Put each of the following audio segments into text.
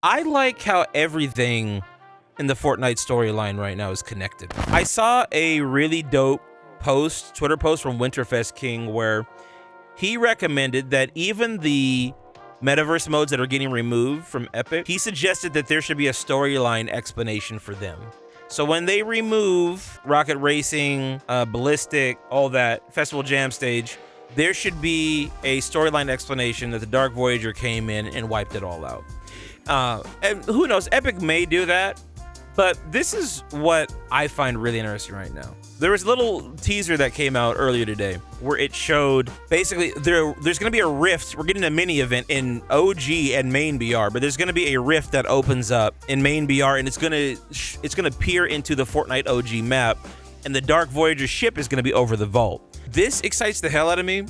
I like how everything in the Fortnite storyline right now is connected. I saw a really dope Twitter post from Winterfest King where he recommended that even the metaverse modes that are getting removed from Epic, he suggested that there should be a storyline explanation for them. So when they remove Rocket Racing, Ballistic, all that, Festival Jam Stage, there should be a storyline explanation that the Dark Voyager came in and wiped it all out. And who knows, Epic may do that, but this is what I find really interesting right now. There was a little teaser that came out earlier today where it showed basically there's going to be a rift. We're getting a mini event in OG and main BR, but there's going to be a rift that opens up in main BR, and it's going to peer into the Fortnite OG map, and the Dark Voyager ship is going to be over the vault. This excites the hell out of me,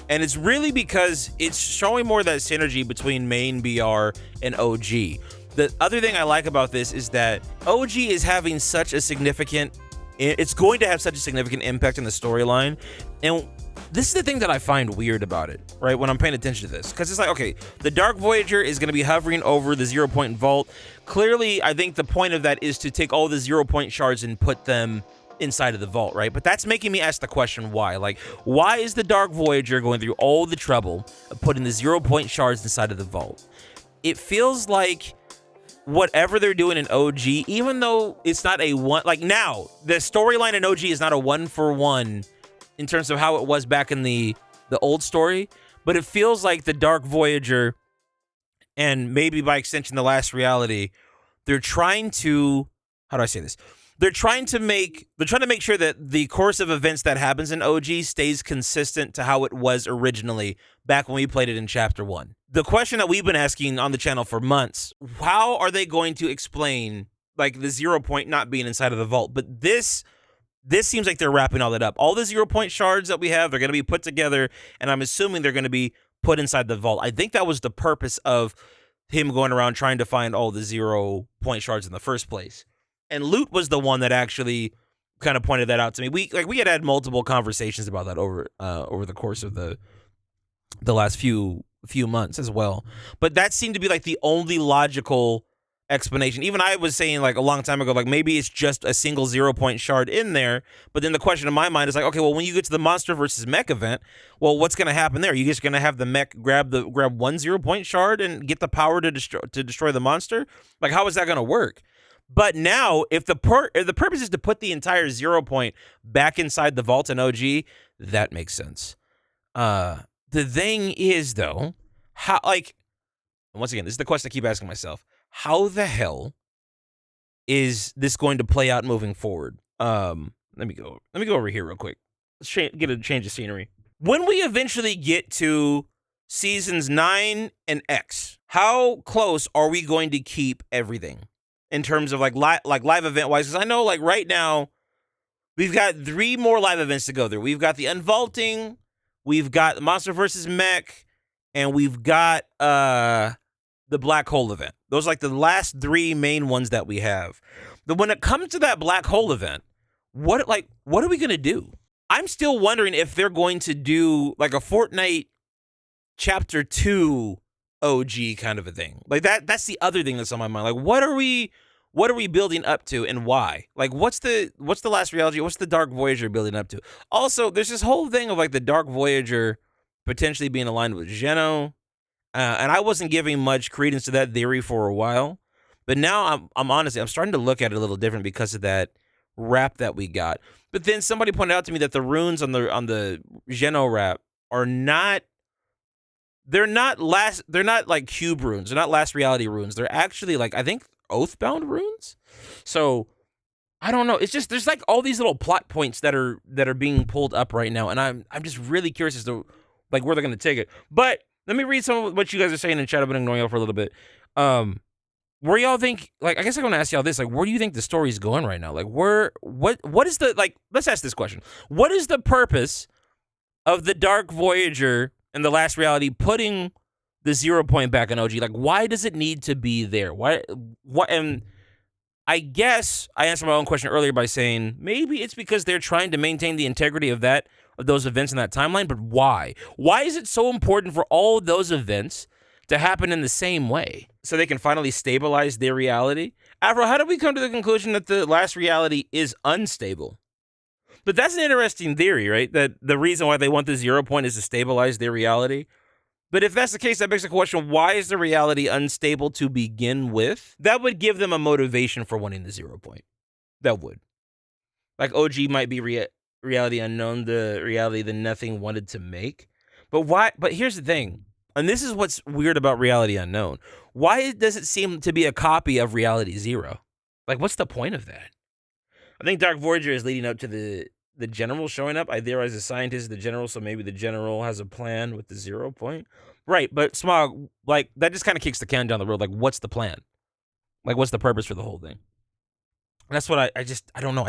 and it's really because it's showing more of that synergy between main BR and OG. The other thing I like about this is that OG is having such a significant, it's going to have such a significant impact in the storyline. And this is the thing that I find weird about it, right? When I'm paying attention to this, because it's like, okay, the Dark Voyager is going to be hovering over the 0 Point vault. Clearly, I think the point of that is to take all the 0 Point shards and put them inside of the vault, right? But that's making me ask the question, why? Like, why is the Dark Voyager going through all the trouble of putting the 0 Point shards inside of the vault? It feels like whatever they're doing in OG, even though it's not a one, like now, the storyline in OG is not a 1-for-1 in terms of how it was back in the old story, but it feels like the Dark Voyager, and maybe by extension the Last Reality, they're trying to, how do I say this? They're trying to make sure that the course of events that happens in OG stays consistent to how it was originally back when we played it in Chapter 1. The question that we've been asking on the channel for months, how are they going to explain like the 0 Point not being inside of the vault? But this seems like they're wrapping all that up. All the 0 Point shards that we have, they're going to be put together, and I'm assuming they're going to be put inside the vault. I think that was the purpose of him going around trying to find all the 0 Point shards in the first place. And Loot was the one that actually kind of pointed that out to me. We had multiple conversations about that over the course of the last few months as well. But that seemed to be like the only logical explanation. Even I was saying like a long time ago, like maybe it's just a single 0 Point shard in there. But then the question in my mind is like, okay, well, when you get to the monster versus mech event, well, what's going to happen there? Are you just going to have the mech grab one 0 Point shard and get the power to destroy the monster? Like, how is that going to work? But now, if the purpose is to put the entire 0 Point back inside the vault in OG, that makes sense. The thing is, though, how, like, once again, this is the question I keep asking myself: how the hell is this going to play out moving forward? Let me go over here real quick. Let's get a change of scenery. When we eventually get to seasons 9 and X, how close are we going to keep everything? In terms of like live event wise, because I know like right now we've got 3 more live events to go through. We've got the Unvaulting, we've got Monster vs. Mech, and we've got the Black Hole event. Those are like the last 3 main ones that we have. But when it comes to that Black Hole event, what are we gonna do? I'm still wondering if they're going to do like a Fortnite Chapter 2 OG kind of a thing. Like that's the other thing that's on my mind. Like what are we building up to and why? Like what's the Last Reality? What's the Dark Voyager building up to? Also, there's this whole thing of like the Dark Voyager potentially being aligned with Geno. And I wasn't giving much credence to that theory for a while. But now I'm honestly, I'm starting to look at it a little different because of that rap that we got. But then somebody pointed out to me that the runes on the Geno rap are not, they're not like cube runes. They're not Last Reality runes. They're actually like, I think, Oathbound runes. So I don't know. It's just there's like all these little plot points that are being pulled up right now, and I'm just really curious as to like where they're gonna take it. But let me read some of what you guys are saying in chat. I've been ignoring y'all for a little bit. Where y'all think, like, I guess I'm gonna ask y'all this, like, where do you think the story's going right now? Like, what is the, like, let's ask this question. What is the purpose of the Dark Voyager and the Last Reality putting the 0 Point back in OG? Like, why does it need to be there? What? And I guess I answered my own question earlier by saying maybe it's because they're trying to maintain the integrity of those events in that timeline. But why? Why is it so important for all those events to happen in the same way? so they can finally stabilize their reality. Afro, how did we come to the conclusion that the last reality is unstable? But that's an interesting theory, right? That the reason why they want the 0 point is to stabilize their reality. But if that's the case, that begs the question, why is the reality unstable to begin with? That would give them a motivation for wanting the 0 point. That would. Like OG might be reality unknown, the reality that nothing wanted to make. But why? But here's the thing. And this is what's weird about reality unknown. Why does it seem to be a copy of reality 0? Like, what's the point of that? I think Dark Voyager is leading up to the general showing up. I theorize the scientist is the general, so maybe the general has a plan with the 0 point. Right, but Smog, like, that just kind of kicks the can down the road. Like, what's the plan? Like, what's the purpose for the whole thing? And that's what I don't know.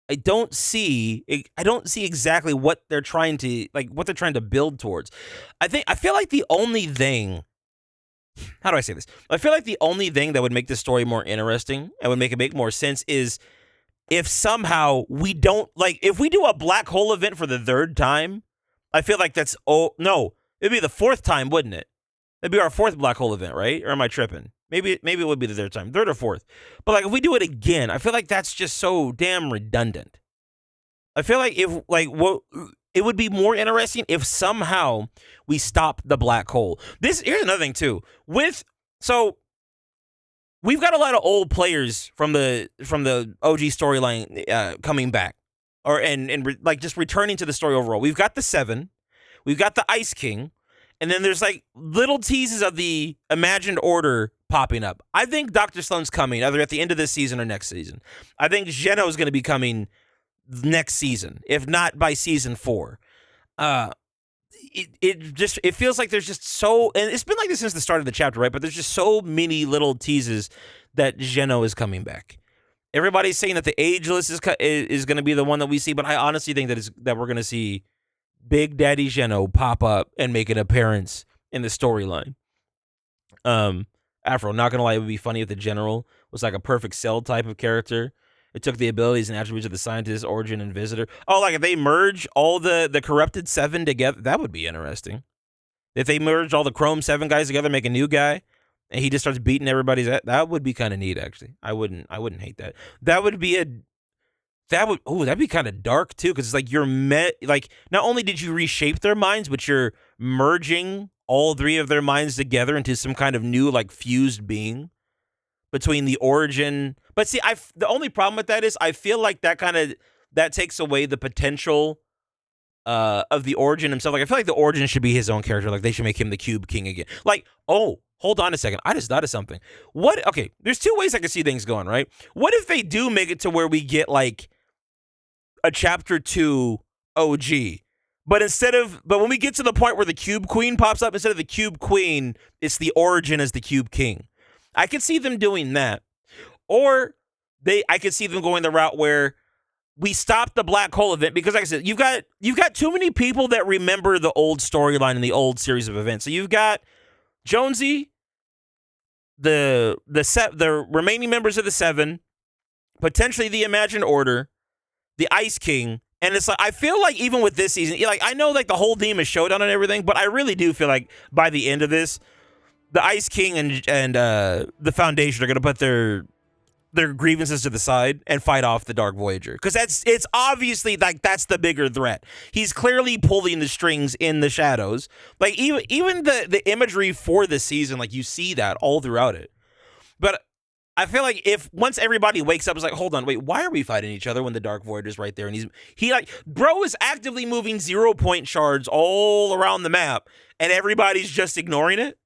I don't see exactly what they're trying to build towards. I feel like the only thing, how do I say this? I feel like the only thing that would make this story more interesting and would make it make more sense is if somehow we don't, like, if we do a black hole event for the 3rd time. I feel like that's, it'd be the 4th time, wouldn't it? It'd be our 4th black hole event, right? Or am I tripping? Maybe it would be the 3rd time, 3rd or 4th. But like, if we do it again, I feel like that's just so damn redundant. I feel like it would be more interesting if somehow we stop the black hole. Here's another thing too. We've got a lot of old players from the OG storyline coming back, just returning to the story overall. We've got the 7, we've got the Ice King, and then there's like little teases of the Imagined Order popping up. I think Dr. Slone's coming either at the end of this season or next season. I think Geno is going to be coming next season, if not by season 4. It feels like there's just so, and it's been like this since the start of the chapter, right? But there's just so many little teases that Geno is coming back. Everybody's saying that the Ageless is going to be the one that we see, but I honestly think that we're going to see Big Daddy Geno pop up and make an appearance in the storyline. Afro, not gonna lie, it would be funny if the general was like a perfect Cell type of character. It took the abilities and attributes of the scientist, origin, and visitor. Oh, like if they merge all the corrupted 7 together, that would be interesting. If they merge all the Chrome 7 guys together, make a new guy, and he just starts beating everybody's ass, that would be kind of neat, actually. I wouldn't hate that. That'd be kind of dark too, because it's like not only did you reshape their minds, but you're merging all 3 of their minds together into some kind of new, like, fused being between the origin. But see, the only problem with that is I feel like that takes away the potential of the origin himself. Like, I feel like the origin should be his own character. Like, they should make him the Cube King again. Like, oh, hold on a second. I just thought of something. Okay, there's 2 ways I can see things going, right? What if they do make it to where we get, like, a chapter 2 OG? But when we get to the point where the Cube Queen pops up, instead of the Cube Queen, it's the origin as the Cube King. I could see them doing that. Or I could see them going the route where we stop the black hole event, because like I said, you've got too many people that remember the old storyline and the old series of events. So you've got Jonesy, the remaining members of the 7, potentially the Imagined Order, the Ice King. And it's like, I feel like even with this season, like, I know like the whole team is showdown and everything, but I really do feel like by the end of this, the Ice King and the Foundation are going to put their grievances to the side and fight off the Dark Voyager. Because it's obviously like that's the bigger threat. He's clearly pulling the strings in the shadows. Like even the imagery for this season, like you see that all throughout it. But I feel like if once everybody wakes up, it's like, hold on, wait, why are we fighting each other when the Dark Voyager's right there? And bro is actively moving 0 point shards all around the map, and everybody's just ignoring it.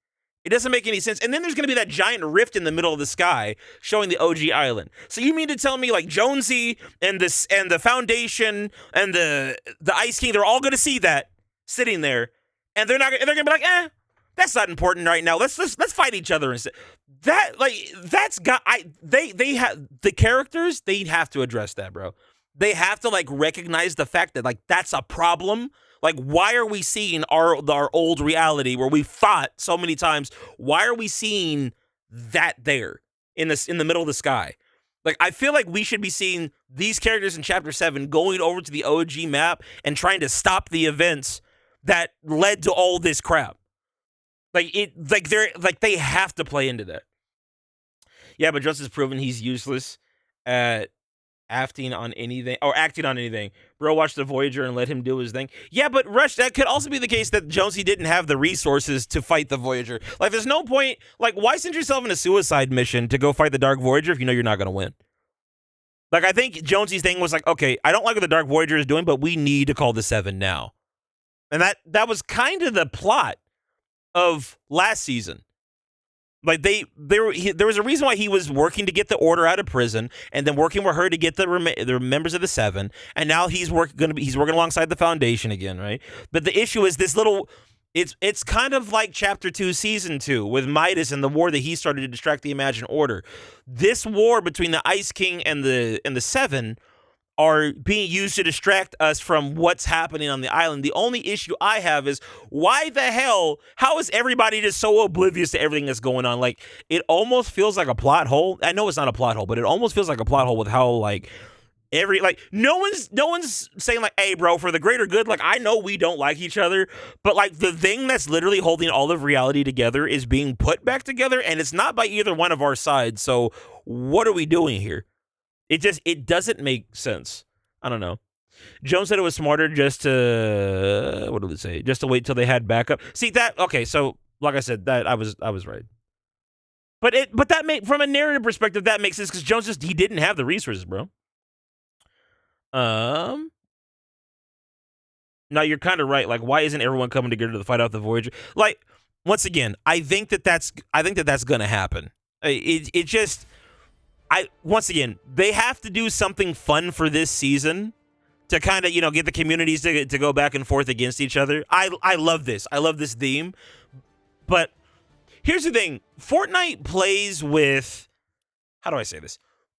It doesn't make any sense. And then there's going to be that giant rift in the middle of the sky showing the OG island. So you mean to tell me like Jonesy and the Foundation and the Ice King, they're all going to see that sitting there, and they're going to be like, that's not important right now. Let's fight each other instead. They have the characters. They have to address that, bro. They have to like recognize the fact that like that's a problem. Like, why are we seeing our old reality where we fought so many times? Why are we seeing that there in the middle of the sky? Like, I feel like we should be seeing these characters in Chapter 7 going over to the OG map and trying to stop the events that led to all this crap. They have to play into that. Yeah, but Jones has proven he's useless at acting on anything. Bro, watch the Voyager and let him do his thing. Yeah, but Rush, that could also be the case that Jonesy didn't have the resources to fight the Voyager. Like, there's no point. Like, why send yourself in a suicide mission to go fight the Dark Voyager if you know you're not going to win? Like, I think Jonesy's thing was like, okay, I don't like what the Dark Voyager is doing, but we need to call the Seven now. And that was kind of the plot of last season. Like there was a reason why he was working to get the Order out of prison, and then working with her to get the members of the Seven, and now he's working alongside the Foundation again, right? But the issue is this little. It's kind of like Chapter 2, Season 2, with Midas and the war that he started to distract the Imagined Order. This war between the Ice King and the Seven are being used to distract us from what's happening on the island. The only issue I have is how is everybody just so oblivious to everything that's going on? Like, it almost feels like a plot hole. I know it's not a plot hole, but it almost feels like a plot hole with how, like, no one's saying, like, hey, bro, for the greater good, like, I know we don't like each other, but, like, the thing that's literally holding all of reality together is being put back together, and it's not by either one of our sides. So what are we doing here? It doesn't make sense. I don't know. Jones said it was smarter just to Just to wait till they had backup. See that? Okay, so like I said, that I was right. But that from a narrative perspective, that makes sense because Jones he didn't have the resources, bro. Now you're kind of right. Like, why isn't everyone coming together to fight out the Voyager? Like, once again, I think that's gonna happen. Once again, they have to do something fun for this season to kind of, get the communities to go back and forth against each other. I love this. I love this theme. But here's the thing. Fortnite plays with, how do I say this?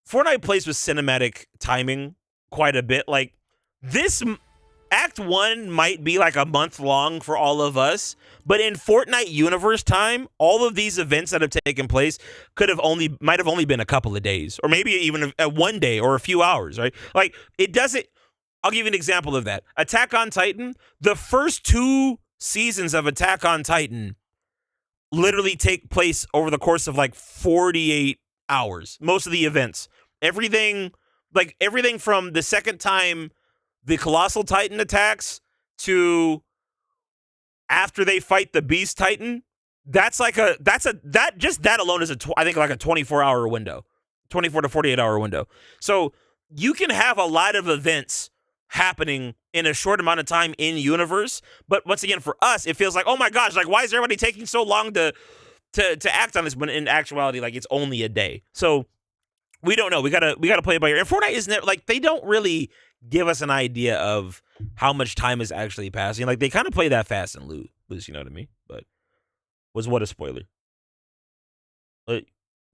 Fortnite plays with cinematic timing quite a bit. Like, this Act 1 might be like a month long for all of us, but in Fortnite universe time, all of these events that have taken place might have only been a couple of days, or maybe even a 1 day or a few hours, right? Like, it doesn't. I'll give you an example of that. Attack on Titan, the first 2 seasons of Attack on Titan literally take place over the course of like 48 hours. Most of the events, everything from the second time the Colossal Titan attacks to after they fight the Beast Titan, that alone is I think like a 24-hour window, 24 to 48-hour window. So you can have a lot of events happening in a short amount of time in universe, but once again, for us, it feels like, oh my gosh, like, why is everybody taking so long to act on this? When in actuality, like, it's only a day. So we don't know. We gotta play it by ear. And Fortnite isn't like, they don't really give us an idea of how much time is actually passing. Like, they kind of play that fast and loose, you know what I mean? But was what a spoiler.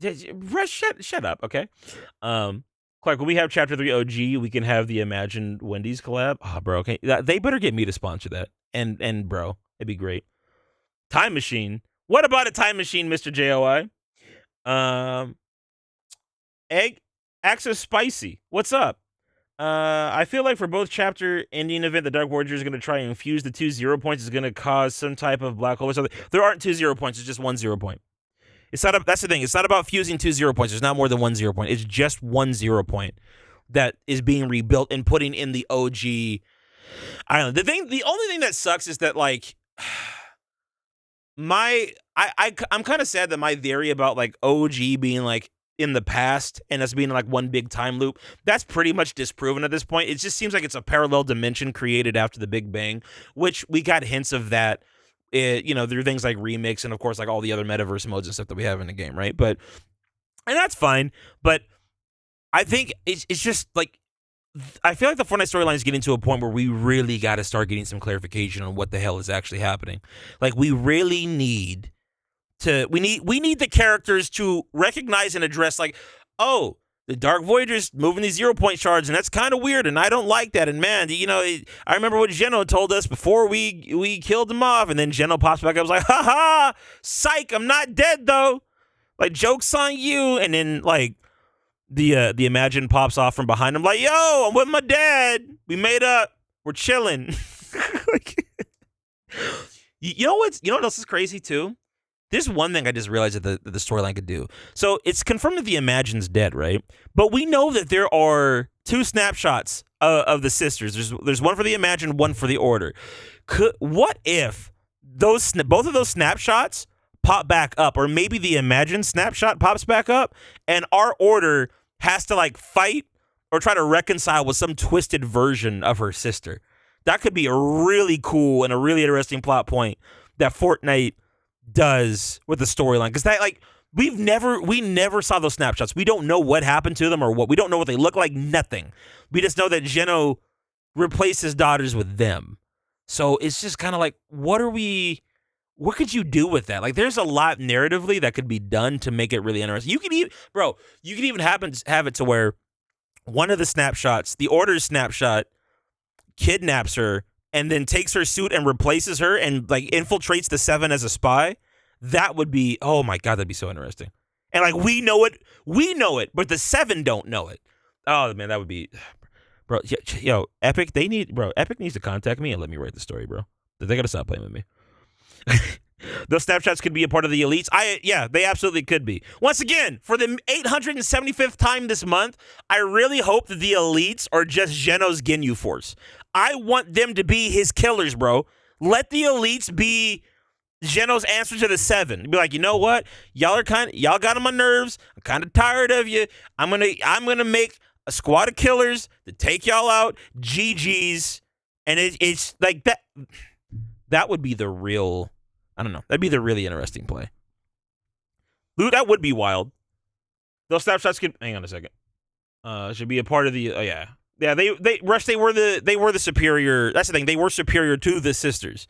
Shut up, okay? Clark, when we have Chapter 3 OG, we can have the Imagined Wendy's collab. Oh, bro, okay. They better get me to sponsor that. And bro, it'd be great. Time Machine. What about a time machine, Mr. JOI? Egg Axis Spicy. What's up? I feel like for both chapter ending event, the Dark Voyager is going to try and infuse the 2 0 points. Is going to cause some type of black hole or something. There aren't 2 0 points. It's just 1 0 point. That's the thing. It's not about fusing 2 0 points. There's not more than 1 0 point. It's just 1 0 point that is being rebuilt and putting in the OG island. The only thing that sucks is that, like, I'm kind of sad that my theory about, like, OG being, like, in the past and us being like one big time loop, that's pretty much disproven at this point. It just seems like it's a parallel dimension created after the Big Bang, which we got hints of that, through things like Remix and, of course, like all the other metaverse modes and stuff that we have in the game, right? And that's fine, but I think it's just like, I feel like the Fortnite storyline is getting to a point where we really got to start getting some clarification on what the hell is actually happening. Like, we really need we need the characters to recognize and address, like, oh, the Dark Voyager's moving these 0 point shards, and that's kind of weird, and I don't like that. And man, I remember what Geno told us before we killed him off, and then Geno pops back up, was like, ha, psych, I'm not dead though. Like, joke's on you. And then, like, the Imagine pops off from behind him, like, yo, I'm with my dad. We made up. We're chilling. Like, you know what else is crazy too? There's one thing I just realized that the storyline could do. So it's confirmed that the Imagine's dead, right? But we know that there are two snapshots of the sisters. There's one for the Imagine, one for the Order. What if both of those snapshots pop back up, or maybe the Imagine snapshot pops back up, and our Order has to like fight or try to reconcile with some twisted version of her sister? That could be a really cool and a really interesting plot point that Fortnite does with the storyline, because that, like, we never saw those snapshots. We don't know what happened to them or what. We don't know what they look like. Nothing. We just know that Geno replaced his daughters with them. So it's just kind of like, what could you do with that? Like, there's a lot narratively that could be done to make it really interesting. You could even have it to where one of the snapshots, the Order's snapshot, kidnaps her and then takes her suit and replaces her and like infiltrates the Seven as a spy. That would be, oh my God, that'd be so interesting. And like, we know it, but the Seven don't know it. Oh man, that would be, bro. Yo, Epic needs to contact me and let me write the story, bro. They gotta stop playing with me. Those snapshots could be a part of the elites. They absolutely could be. Once again, for the 875th time this month, I really hope that the elites are just Geno's Ginyu Force. I want them to be his killers, bro. Let the elites be Geno's answer to the Seven. Be like, you know what? Y'all got on my nerves. I'm kind of tired of you. I'm gonna make a squad of killers to take y'all out. GG's. And it's like that. That would be the real. I don't know. That'd be the really interesting play. Dude, that would be wild. Those snapshots could. Hang on a second. Should be a part of the. Oh yeah. Yeah, Rush. They were the superior. That's the thing. They were superior to the sisters.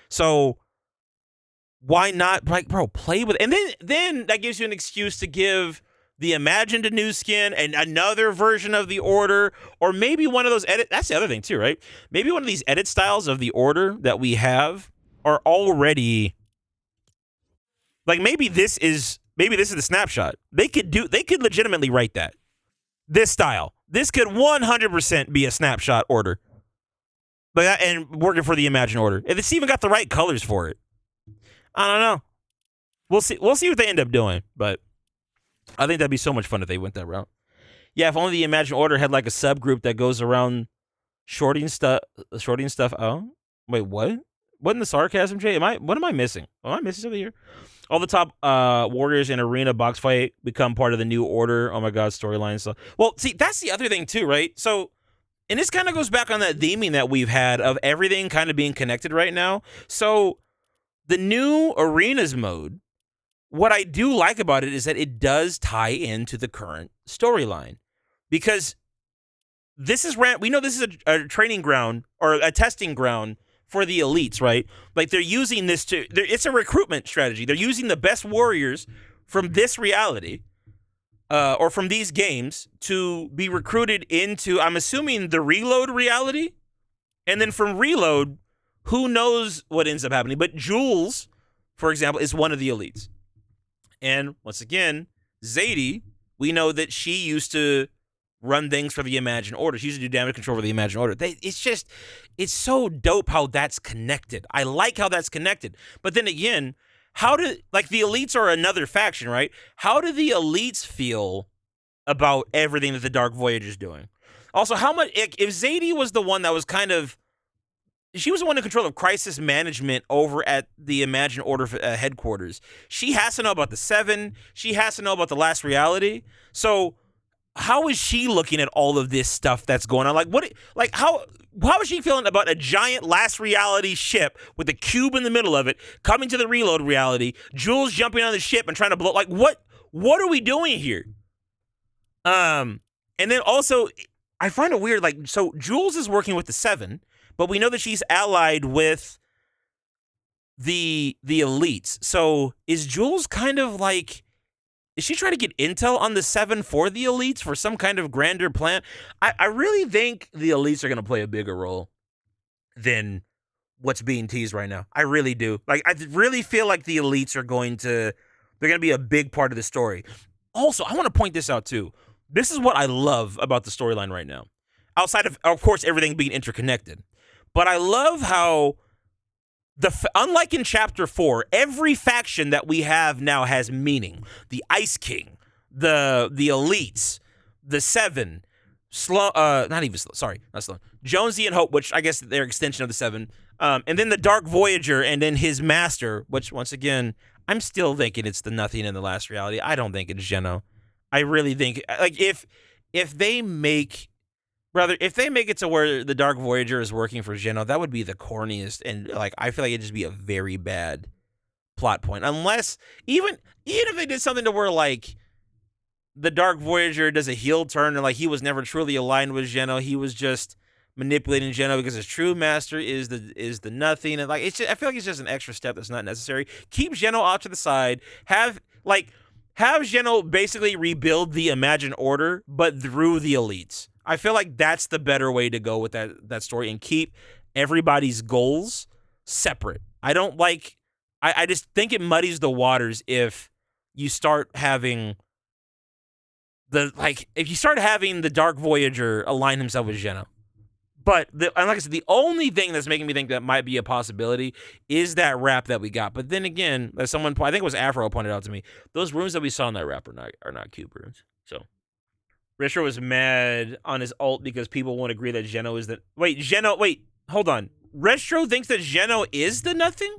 So why not, like, bro, play with it? And then that gives you an excuse to give the Imagined a new skin and another version of the Order, or maybe one of those edit. That's the other thing too, right? Maybe one of these edit styles of the Order that we have are already like, maybe this is the snapshot. They could legitimately write that. This style. This could 100% be a snapshot Order. But and working for the Imagine Order. If it's even got the right colors for it. I don't know. We'll see what they end up doing, but I think that'd be so much fun if they went that route. Yeah, if only the Imagine Order had like a subgroup that goes around shorting stuff out. Wait, what? Wasn't the sarcasm, Jay? What am I missing? Am I missing something here? All the top warriors in arena box fight become part of the new Order. Oh my God, storyline stuff. Well, see, that's the other thing too, right? So, and this kind of goes back on that theming that we've had of everything kind of being connected right now. So, the new arenas mode, what I do like about it is that it does tie into the current storyline, because we know this is a training ground or a testing ground for the elites, right? Like, they're using this it's a recruitment strategy. They're using the best warriors from this reality or from these games to be recruited into, I'm assuming, the Reload reality. And then from Reload, who knows what ends up happening. But Jules, for example, is one of the elites. And once again, Zadie, we know that she used to run things for the Imagine Order. She used to do damage control for the Imagine Order. It's so dope how that's connected. I like how that's connected. But then again, the elites are another faction, right? How do the elites feel about everything that the Dark Voyage is doing? Also, how much, if Zadie was the one that was she was the one in control of crisis management over at the Imagine Order headquarters. She has to know about the Seven. She has to know about the last reality. So how is she looking at all of this stuff that's going on? How is she feeling about a giant last reality ship with a cube in the middle of it coming to the Reload reality, Jules jumping on the ship and trying to blow? Like, what are we doing here? And then also, I find it weird, like, so Jules is working with the Seven, but we know that she's allied with the elites. So is Jules kind of like, is she trying to get intel on the Seven for the elites for some kind of grander plan? I really think the elites are going to play a bigger role than what's being teased right now. I really do. Like, I really feel like the elites are going to be a big part of the story. Also, I want to point this out too. This is what I love about the storyline right now. Outside of course, everything being interconnected. But I love how Unlike in Chapter 4, every faction that we have now has meaning. The Ice King, the elites, the Seven, not even Sloan, sorry, not Sloan, Jonesy and Hope, which I guess they're extension of the Seven, and then the Dark Voyager, and then his master, which once again, I'm still thinking it's the Nothing in the Last Reality. I don't think it's Geno. I really think, like, if they make it to where the Dark Voyager is working for Geno, that would be the corniest, and like I feel like it'd just be a very bad plot point. Unless even if they did something to where like the Dark Voyager does a heel turn and like he was never truly aligned with Geno, he was just manipulating Geno because his true master is the Nothing, and like it's just, I feel like it's just an extra step that's not necessary. Keep Geno off to the side. Have Geno basically rebuild the Imagined Order, but through the elites. I feel like that's the better way to go with that story, and keep everybody's goals separate. I don't like. I just think it muddies the waters if you start having the Dark Voyager align himself with Geno. But like I said, the only thing that's making me think that might be a possibility is that rap that we got. But then again, as someone, I think it was Afro, pointed out to me, those runes that we saw in that rap are not cube runes. So Risher was mad on his ult because people won't agree that Geno is the... Wait, hold on. Retro thinks that Geno is the Nothing?